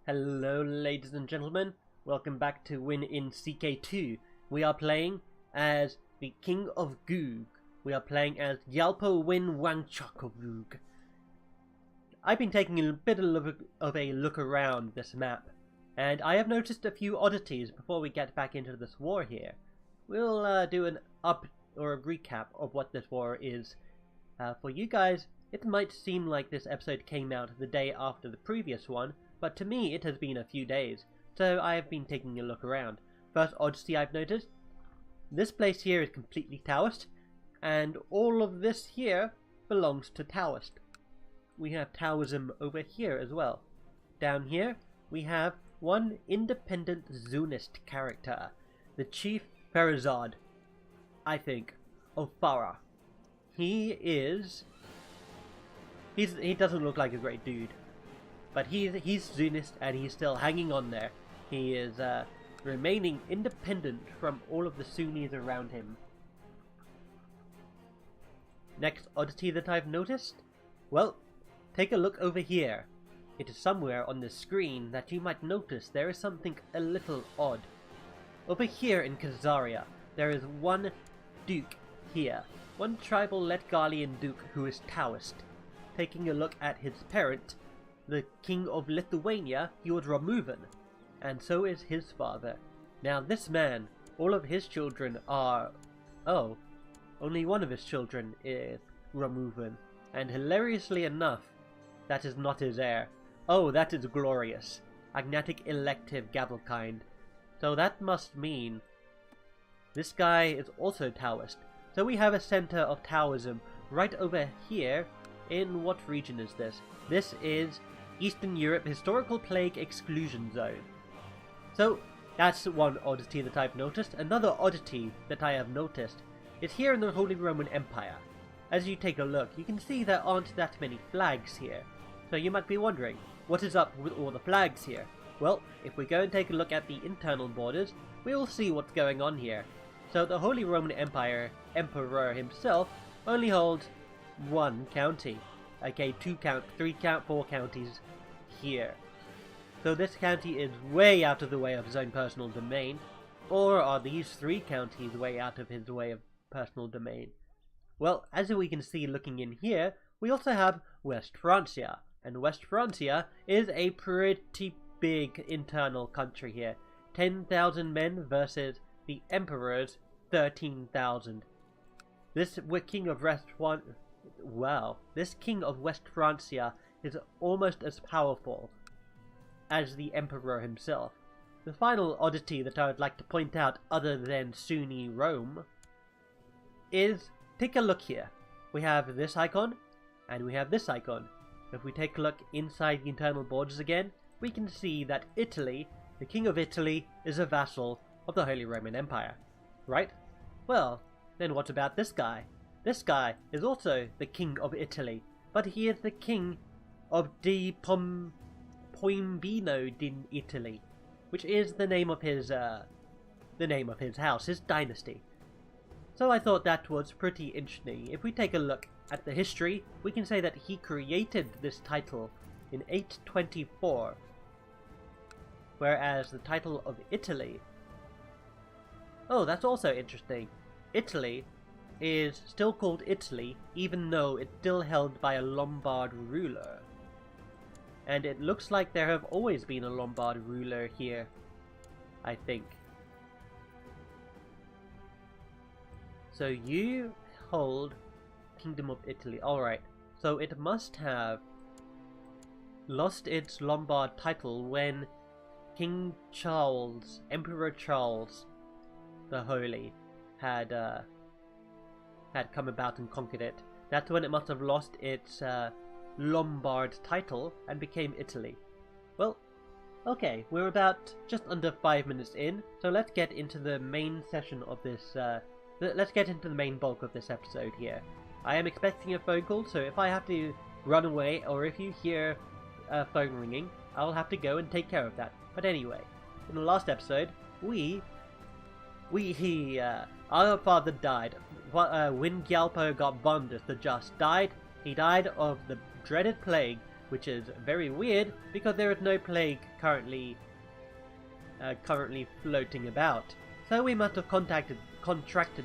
Hello ladies and gentlemen, welcome back to Wynn in CK2. We are playing as the King of Goog. We are playing as Gyalpo Wynn Wangchokavug. I've been taking a bit of a look around this map, and I have noticed a few oddities before we get back into this war here. We'll do an a recap of what this war is. For you guys, it might seem like this episode came out the day after the previous one, but to me it has been a few days, so I have been taking a look around. First oddity I've noticed, this place here is completely Taoist, and all of this here belongs to Taoist. We have Taoism over here as well. Down here we have one independent Zunist character, the Chief Ferazad, I think, of Farah. He doesn't look like a great dude, but he's Zunist and he's still hanging on there. He is remaining independent from all of the Sunnis around him. Next oddity that I've noticed? Well, take a look over here. It is somewhere on the screen that you might notice there is something a little odd. Over here in Khazaria, there is one duke here, one tribal Letgalian duke who is Taoist. Taking a look at his parent, the King of Lithuania, he was Ramuvan, and so is his father. Now this man, all of his children are... oh, only one of his children is Ramuvan, and hilariously enough, that is not his heir. Oh, that is glorious. Agnatic elective Gavelkind. So that must mean this guy is also Taoist. So we have a center of Taoism right over here. In what region is this? This is Eastern Europe Historical Plague Exclusion Zone. So that's one oddity that I've noticed. Another oddity that I have noticed is here in the Holy Roman Empire. As you take a look, you can see there aren't that many flags here. So you might be wondering, what is up with all the flags here? Well, if we go and take a look at the internal borders, we will see what's going on here. So the Holy Roman Empire Emperor himself only holds one county. Okay, 3 count, 4 counties here. So this county is way out of the way of his own personal domain. Or are these 3 counties way out of his way of personal domain? Well, as we can see looking in here, we also have West Francia. And West Francia is a pretty big internal country here. 10,000 men versus the Emperor's 13,000. This king of West Francia is almost as powerful as the Emperor himself. The final oddity that I would like to point out, other than Sunni Rome, is, take a look here. We have this icon, and we have this icon. If we take a look inside the internal borders again, we can see that Italy, the King of Italy, is a vassal of the Holy Roman Empire. Right? Well, then what about this guy? This guy is also the King of Italy, but he is the King of di Piombino din Italy, which is the name of his house, his dynasty. So I thought that was pretty interesting. If we take a look at the history, we can say that he created this title in 824, whereas the title of Italy... oh, that's also interesting. Italy is still called Italy, even though it's still held by a Lombard ruler. And it looks like there have always been a Lombard ruler here, I think. So you hold Kingdom of Italy. Alright, so it must have lost its Lombard title when King Charles, Emperor Charles the Holy, had come about and conquered it. That's when it must have lost its Lombard title and became Italy. Well, okay, we're about just under 5 minutes in, so let's get into the main session of this, let's get into the main bulk of this episode here. I am expecting a phone call, so if I have to run away, or if you hear a phone ringing, I'll have to go and take care of that. But anyway, in the last episode, our father died. Wynn Gyalpo got Bondus the Just died. He died of the dreaded plague which is very weird because there is no plague currently floating about. So we must have contracted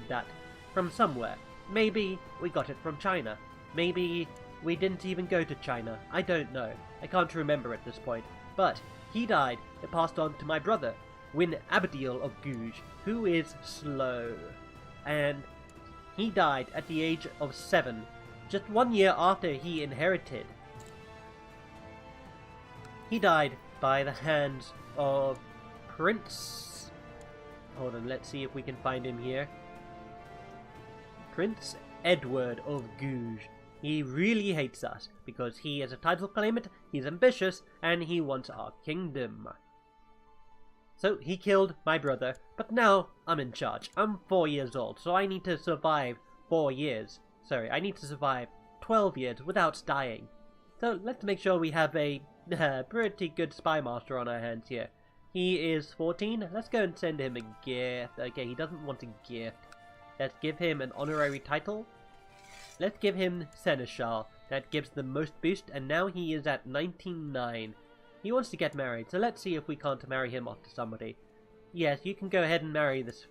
that from somewhere. Maybe we got it from China. Maybe we didn't even go to China. I don't know. I can't remember at this point. But he died. It passed on to my brother, Wynn of Gouge, who is slow. And he died at the age of 7, just 1 year after he inherited. He died by the hands of Prince... Hold on, let's see if we can find him here. Prince Edward of Gouge. He really hates us, because he is a title claimant, he's ambitious, and he wants our kingdom. So he killed my brother, but now I'm in charge. I'm 4 years old, so I need to survive 4 years. Sorry, I need to survive 12 years without dying. So let's make sure we have a pretty good spy master on our hands here. He is 14. Let's go and send him a gift. Okay, he doesn't want a gift. Let's give him an honorary title. Let's give him Seneschal. That gives the most boost, and now he is at 99. He wants to get married, so let's see if we can't marry him off to somebody. Yes, you can go ahead and marry this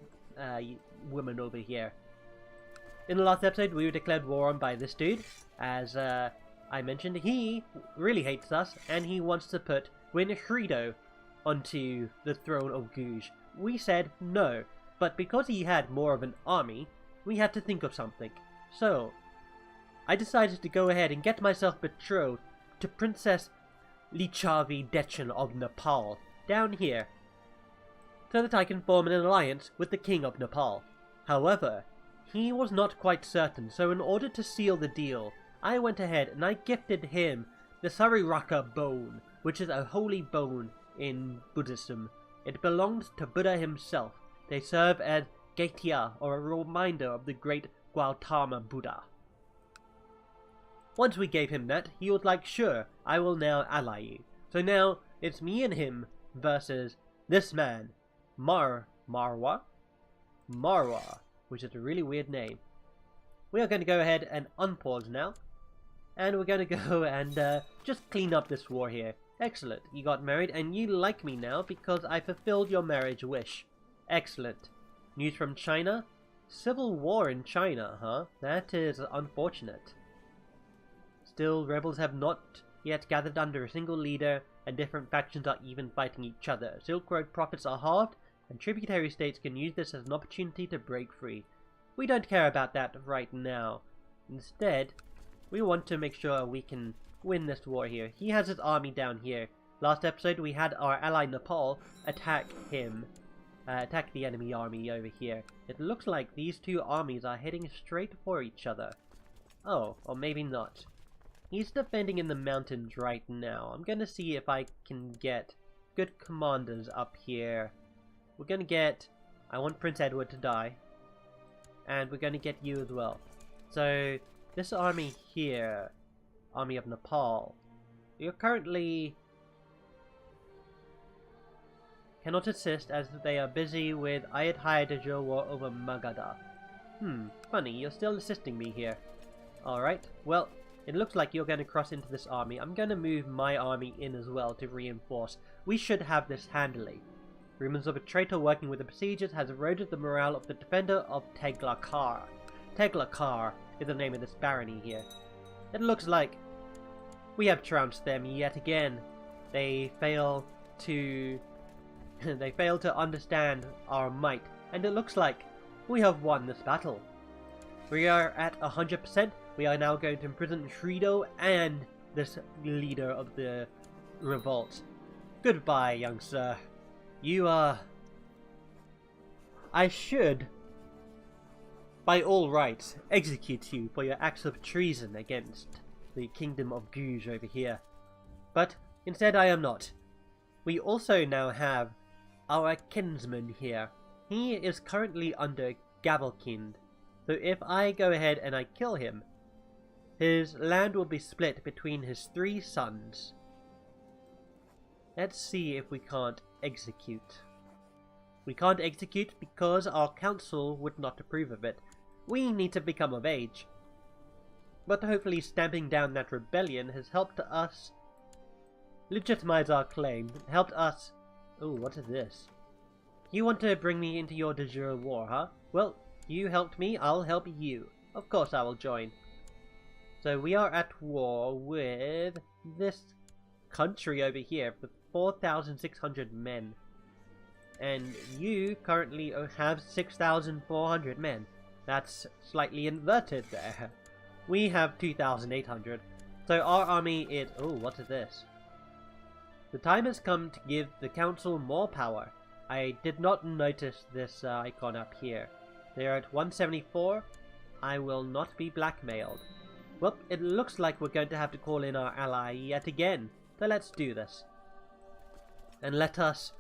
woman over here. In the last episode, we were declared war on by this dude. As I mentioned, he really hates us, and he wants to put Wynn onto the throne of Gouge. We said no, but because he had more of an army, we had to think of something. So, I decided to go ahead and get myself betrothed to Princess Lichavi Dechan of Nepal, down here, so that I can form an alliance with the King of Nepal. However, he was not quite certain, so in order to seal the deal, I went ahead and I gifted him the Sariraka bone, which is a holy bone in Buddhism. It belongs to Buddha himself. They serve as Gaitya, or a reminder of the great Gautama Buddha. Once we gave him that, he was like, sure, I will now ally you. So now, it's me and him versus this man, Marwa, which is a really weird name. We are going to go ahead and unpause now, and we're going to go and just clean up this war here. Excellent, you got married, and you like me now because I fulfilled your marriage wish. Excellent. News from China? Civil war in China, huh? That is unfortunate. Still, rebels have not yet gathered under a single leader, and different factions are even fighting each other. Silk Road profits are halved, and tributary states can use this as an opportunity to break free. We don't care about that right now. Instead, we want to make sure we can win this war here. He has his army down here. Last episode, we had our ally Nepal attack him. Attack the enemy army over here. It looks like these two armies are heading straight for each other. Oh, or maybe not. He's defending in the mountains right now. I'm gonna see if I can get good commanders up here. We're gonna get... I want Prince Edward to die. And we're gonna get you as well. So, this army here, Army of Nepal, you're currently... cannot assist as they are busy with Ayutthaya war over Magadha. Funny, you're still assisting me here. Alright, well, it looks like you're going to cross into this army. I'm going to move my army in as well to reinforce. We should have this handily. Rumors of a traitor working with the besiegers has eroded the morale of the defender of Teglakar. Teglakar is the name of this barony here. It looks like we have trounced them yet again. They fail to understand our might, and it looks like we have won this battle. We are at 100%. We are now going to imprison Shrido and this leader of the revolt. Goodbye, young sir. You I should, by all rights, execute you for your acts of treason against the kingdom of Gouge over here. But instead I am not. We also now have our kinsman here. He is currently under Gavelkind. So if I go ahead and I kill him, his land will be split between his 3 sons. Let's see if we can't execute. We can't execute because our council would not approve of it. We need to become of age. But hopefully stamping down that rebellion has helped us legitimize our claim. It helped us... Oh, what is this? You want to bring me into your de jure war, huh? Well, you helped me, I'll help you. Of course I will join. So we are at war with this country over here with 4,600 men. And you currently have 6,400 men. That's slightly inverted there. We have 2,800. So our army is... Oh, what is this? The time has come to give the council more power. I did not notice this icon up here. They are at 174. I will not be blackmailed. Well, it looks like we're going to have to call in our ally yet again. So let's do this. And let us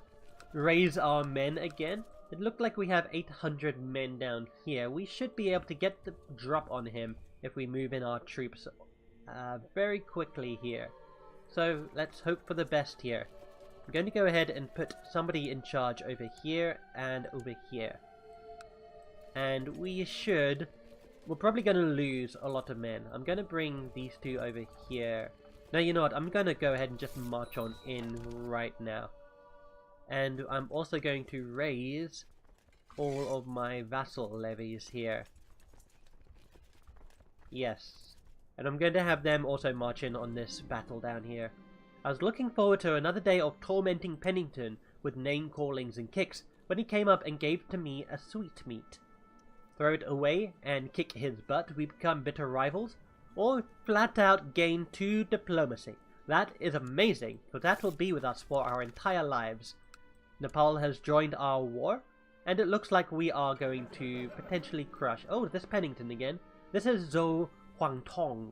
raise our men again. It looked like we have 800 men down here. We should be able to get the drop on him if we move in our troops very quickly here. So let's hope for the best here. I'm going to go ahead and put somebody in charge over here and over here. And we should... We're probably going to lose a lot of men. I'm going to bring these two over here. No, you know what? I'm going to go ahead and just march on in right now. And I'm also going to raise all of my vassal levies here. Yes. And I'm going to have them also march in on this battle down here. I was looking forward to another day of tormenting Pennington with name-callings and kicks when he came up and gave to me a sweetmeat. Throw it away and kick his butt, we become bitter rivals, or flat out gain 2 diplomacy. That is amazing, because that will be with us for our entire lives. Nepal has joined our war, and it looks like we are going to potentially crush... Oh, this Pennington again. This is Zhou Huangtong.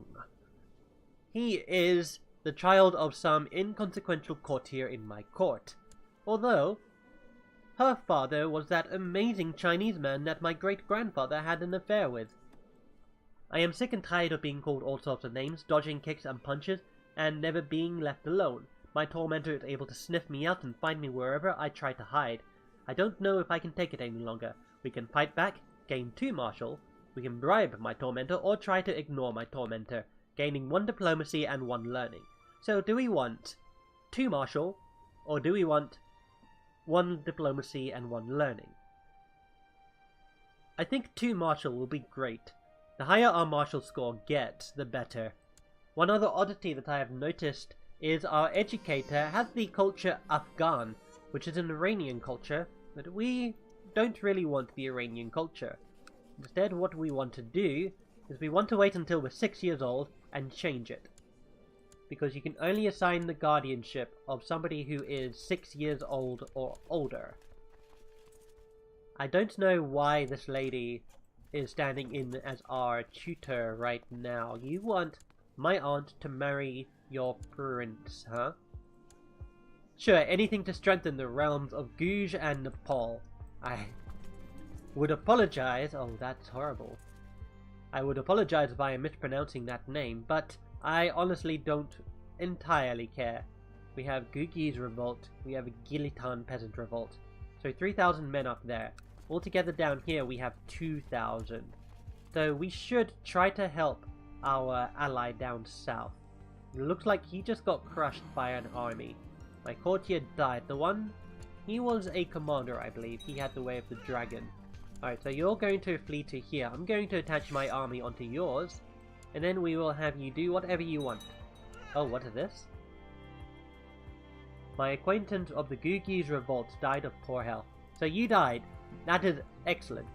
He is the child of some inconsequential courtier in my court. Although, her father was that amazing Chinese man that my great-grandfather had an affair with. I am sick and tired of being called all sorts of names, dodging kicks and punches, and never being left alone. My tormentor is able to sniff me out and find me wherever I try to hide. I don't know if I can take it any longer. We can fight back, gain 2 martial, we can bribe my tormentor, or try to ignore my tormentor, gaining 1 diplomacy and 1 learning. So do we want 2 martial, or do we want 1 diplomacy and 1 learning? I think 2 martial will be great. The higher our martial score gets, the better. One other oddity that I have noticed is our educator has the culture Afghan, which is an Iranian culture, but we don't really want the Iranian culture. Instead, what we want to do is we want to wait until we're 6 years old and change it. Because you can only assign the guardianship of somebody who is 6 years old or older. I don't know why this lady is standing in as our tutor right now. You want my aunt to marry your prince, huh? Sure, anything to strengthen the realms of Guj and Nepal. I would apologize. Oh, that's horrible. I would apologize if I am mispronouncing that name, but I honestly don't entirely care. We have Gugi's revolt, we have a Gilitan peasant revolt. So 3,000 men up there. Altogether down here we have 2,000. So we should try to help our ally down south. It looks like he just got crushed by an army. My courtier died. The one, he was a commander, I believe. He had the way of the dragon. Alright, so you're going to flee to here. I'm going to attach my army onto yours, and then we will have you do whatever you want. Oh, what is this? My acquaintance of the Gugi's revolt died of poor health. So you died. That is excellent.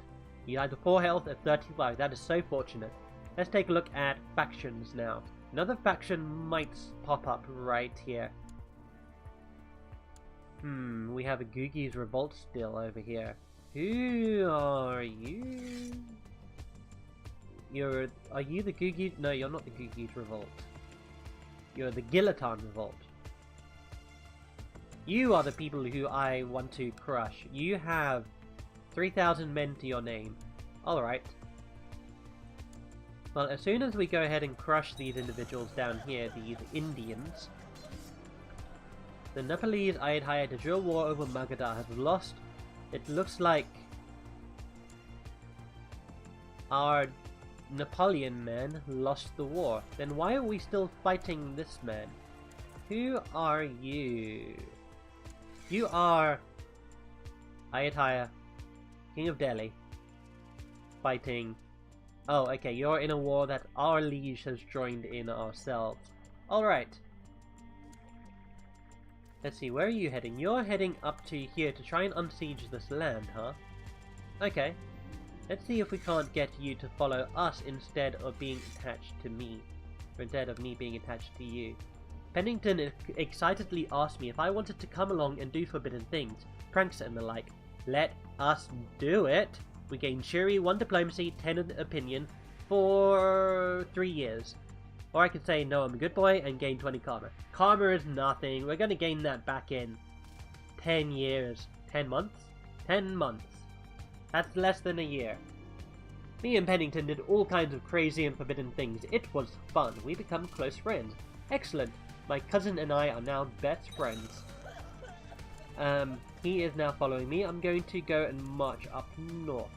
You died of poor health at 35. That is so fortunate. Let's take a look at factions now. Another faction might pop up right here. We have a Gugi's revolt still over here. Who are you? Are you the Gugi's? No, you're not the Gugi's revolt. You're the Gilitan revolt. You are the people who I want to crush. You have 3,000 men to your name. Alright. Well, as soon as we go ahead and crush these individuals down here, these Indians, the Nepalese Ayutthaya de jure war over Magadha has lost. It looks like our Napoleon man lost the war. Then why are we still fighting this man? Who are you? You are Ayatollah, King of Delhi, fighting. Oh, okay, you're in a war that our liege has joined in ourselves. Alright. Let's see, where are you heading? You're heading up to here to try and unsiege this land, huh? Okay. Let's see if we can't get you to follow us instead of being attached to me. Or instead of me being attached to you. Pennington excitedly asked me if I wanted to come along and do forbidden things, pranks and the like. Let us do it! We gain Shuri, 1 diplomacy, 10 opinion, for 3 years. Or I could say, no, I'm a good boy, and gain 20 karma. Karma is nothing. We're going to gain that back in 10 years. 10 months? 10 months. That's less than a year. Me and Pennington did all kinds of crazy and forbidden things. It was fun. We become close friends. Excellent. My cousin and I are now best friends. He is now following me. I'm going to go and march up north.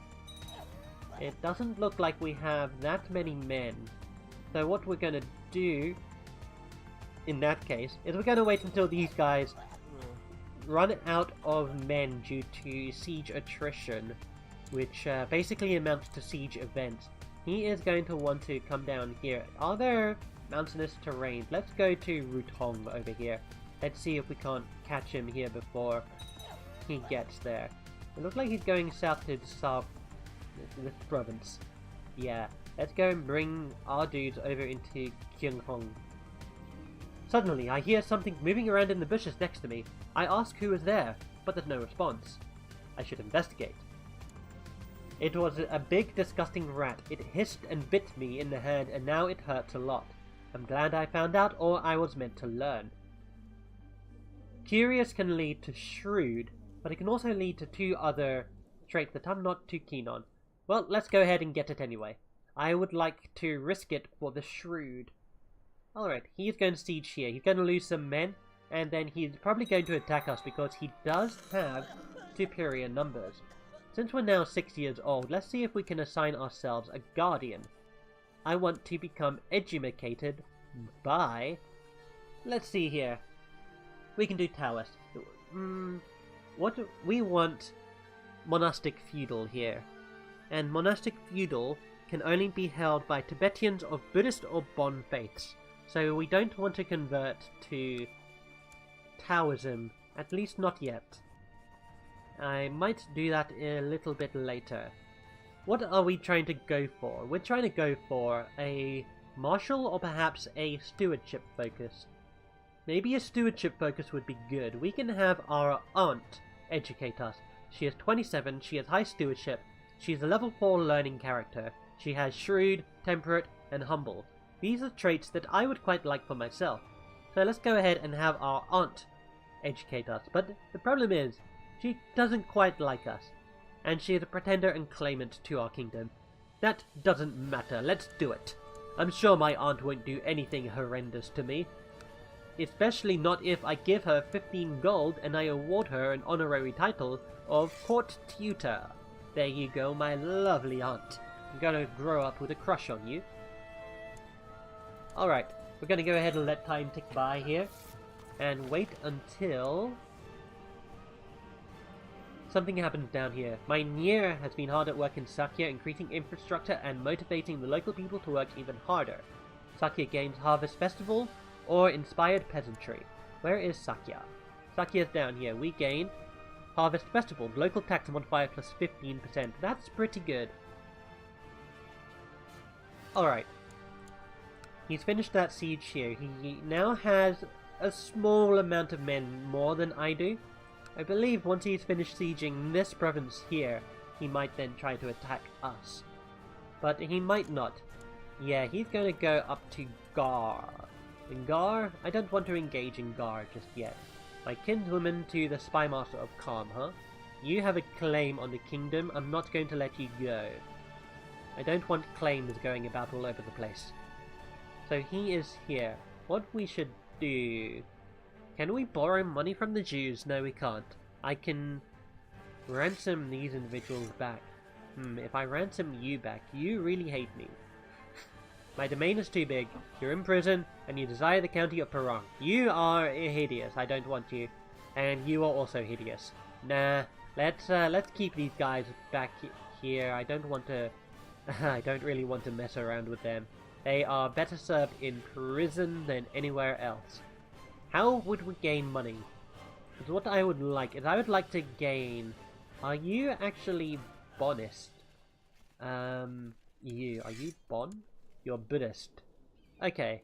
It doesn't look like we have that many men. So what we're going to do, in that case, is we're going to wait until these guys run out of men due to siege attrition, which basically amounts to siege events. He is going to want to come down here. Are there mountainous terrains? Let's go to Rutong over here. Let's see if we can't catch him here before he gets there. It looks like he's going south to the south, this province. Yeah, let's go and bring our dudes over into Kyunghong. Suddenly, I hear something moving around in the bushes next to me. I ask who is there, but there's no response. I should investigate. It was a big, disgusting rat. It hissed and bit me in the hand, and now it hurts a lot. I'm glad I found out, or I was meant to learn. Curious can lead to shrewd, but it can also lead to 2 other traits that I'm not too keen on. Well, let's go ahead and get it anyway. I would like to risk it for the shrewd. Alright, he's going to siege here. He's going to lose some men, and then he's probably going to attack us because he does have superior numbers. Since we're now 6 years old, let's see if we can assign ourselves a guardian. I want to become educated by... Let's see here. We can do Taoist. We want monastic feudal here. And monastic feudal can only be held by Tibetans of Buddhist or Bon faiths. So we don't want to convert to Taoism, at least not yet. I might do that a little bit later. What are we trying to go for? We're trying to go for a martial or perhaps a stewardship focus. Maybe a stewardship focus would be good. We can have our aunt educate us. She is 27, she has high stewardship, she's a level 4 learning character, she has shrewd, temperate, and humble. These are traits that I would quite like for myself. So let's go ahead and have our aunt educate us. But the problem is, she doesn't quite like us, and she is a pretender and claimant to our kingdom. That doesn't matter, let's do it. I'm sure my aunt won't do anything horrendous to me. Especially not if I give her 15 gold and I award her an honorary title of court tutor. There you go, my lovely aunt. I'm gonna grow up with a crush on you. Alright, we're gonna go ahead and let time tick by here, and wait until something happens down here. My Nier has been hard at work in Sakya, increasing infrastructure and motivating the local people to work even harder. Sakya gains Harvest Festival or Inspired Peasantry. Where is Sakya? Sakya is down here. We gain Harvest Festival, local tax modifier plus 15%. That's pretty good. Alright. He's finished that siege here. He now has a small amount of men more than I do. I believe once he's finished sieging this province here, he might then try to attack us. But he might not. Yeah, he's going to go up to Gar. In Gar? I don't want to engage in Gar just yet. My kinswoman to the Spymaster of Calm, huh? You have a claim on the kingdom, I'm not going to let you go. I don't want claims going about all over the place. So he is here. What we should do... Can we borrow money from the Jews? No, we can't. I can ransom these individuals back. If I ransom you back, you really hate me. My domain is too big. You're in prison, and you desire the county of Perong. You are hideous. I don't want you. And you are also hideous. Nah, let's keep these guys back here. I don't want to... I don't really want to mess around with them. They are better served in prison than anywhere else. How would we gain money? Because what I would like is I would like to gain... Are you actually Bonist? Are you Bon? You're Buddhist. Okay.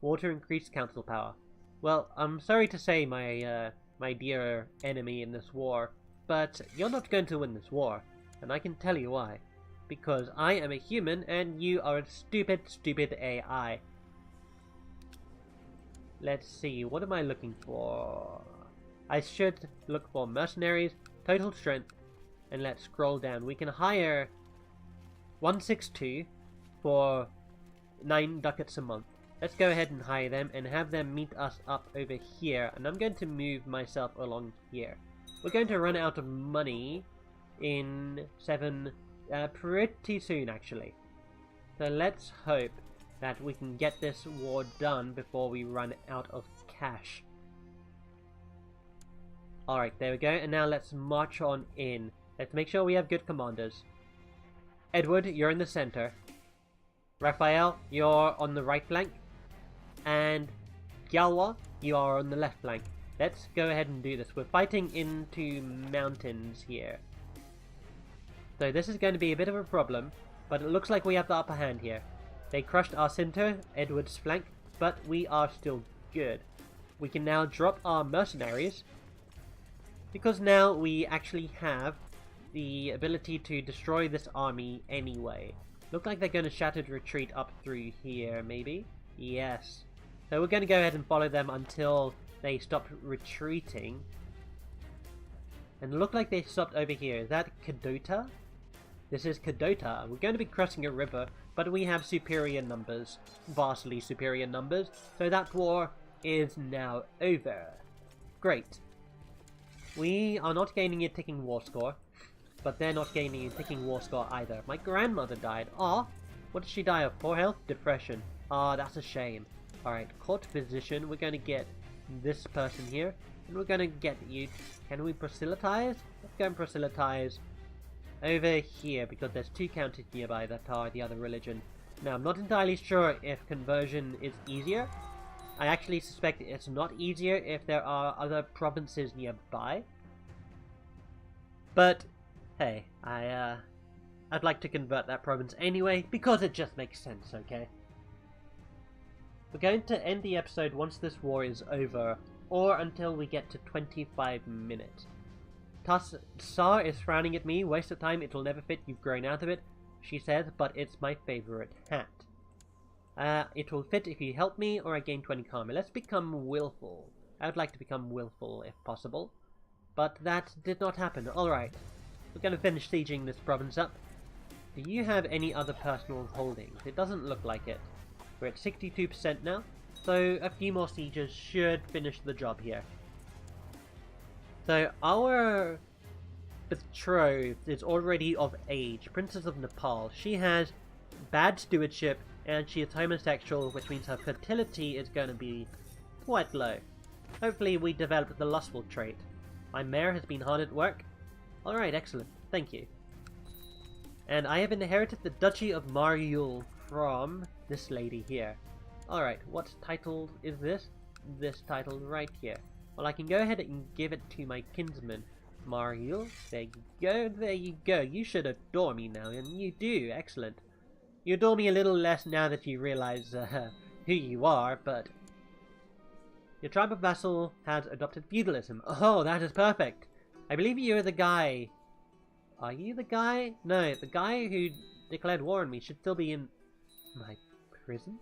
Water increased council power. Well, I'm sorry to say, my dear enemy in this war, but you're not going to win this war, and I can tell you why. Because I am a human, and you are a stupid, stupid AI. Let's see, what am I looking for? I should look for mercenaries, total strength, and let's scroll down. We can hire 162 for 9 ducats a month. Let's go ahead and hire them and have them meet us up over here. And I'm going to move myself along here. We're going to run out of money in pretty soon, actually. So let's hope that we can get this war done before we run out of cash. Alright, there we go. And now let's march on in. Let's make sure we have good commanders. Edward, you're in the center. Raphael, you're on the right flank. And Gyalwa, you are on the left flank. Let's go ahead and do this. We're fighting into mountains here. So this is going to be a bit of a problem, but it looks like we have the upper hand here. They crushed our center, Edward's flank, but we are still good. We can now drop our mercenaries, because now we actually have the ability to destroy this army anyway. Look like they're going to shattered retreat up through here, maybe? Yes. So we're going to go ahead and follow them until they stop retreating. And look like they stopped over here. Is that Kadota? This is Kadota. We're going to be crossing a river, but we have superior numbers. Vastly superior numbers. So that war is now over. Great. We are not gaining a ticking war score. But they're not gaining a ticking war score either. My grandmother died. Ah, what did she die of? Poor health? Depression. Ah, that's a shame. Alright, court physician. We're going to get this person here. And we're going to get you. Can we proselytize? Let's go and proselytize over here, because there's 2 counties nearby that are the other religion. Now, I'm not entirely sure if conversion is easier. I actually suspect it's not easier if there are other provinces nearby. But hey, I'd like to convert that province anyway, because it just makes sense, okay? We're going to end the episode once this war is over, or until we get to 25 minutes. Tsar is frowning at me. Waste of time, it'll never fit, you've grown out of it, she says, but it's my favorite hat. It will fit if you help me, or I gain 20 karma. Let's become willful. I would like to become willful, if possible. But that did not happen. Alright. We're going to finish sieging this province up. Do you have any other personal holdings? It doesn't look like it. We're at 62% now, so a few more sieges should finish the job here. So our betrothed is already of age, Princess of Nepal. She has bad stewardship, and she is homosexual, which means her fertility is going to be quite low. Hopefully we develop the lustful trait. My mare has been hard at work. Alright, excellent. Thank you. And I have inherited the Duchy of Mariul from this lady here. Alright, what title is this? This title right here. Well, I can go ahead and give it to my kinsman, Mariul. There you go, there you go. You should adore me now, and you do. Excellent. You adore me a little less now that you realize who you are, but... Your tribe of vassal has adopted feudalism. Oh, that is perfect. I believe you're the guy. Are you the guy? No, the guy who declared war on me should still be in my prison?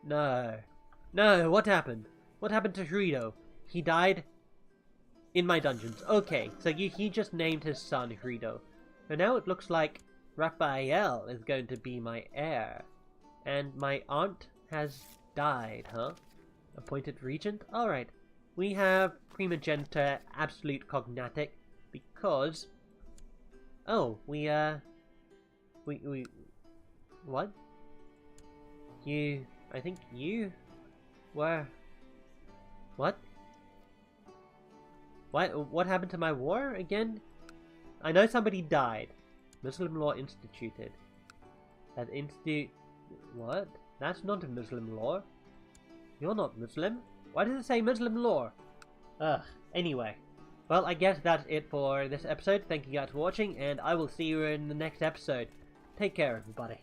No. No, what happened? What happened to Hrido? He died in my dungeons. Okay, so he just named his son Hrido. So now it looks like Raphael is going to be my heir. And my aunt has died, huh? Appointed regent? Alright. We have primogeniture absolute cognatic because... Oh, what? I think you were... What? What happened to my war again? I know somebody died. Muslim law instituted. That institute... What? That's not a Muslim law. You're not Muslim. Why does it say Muslim law? Ugh, anyway. Well, I guess that's it for this episode. Thank you guys for watching, and I will see you in the next episode. Take care, everybody.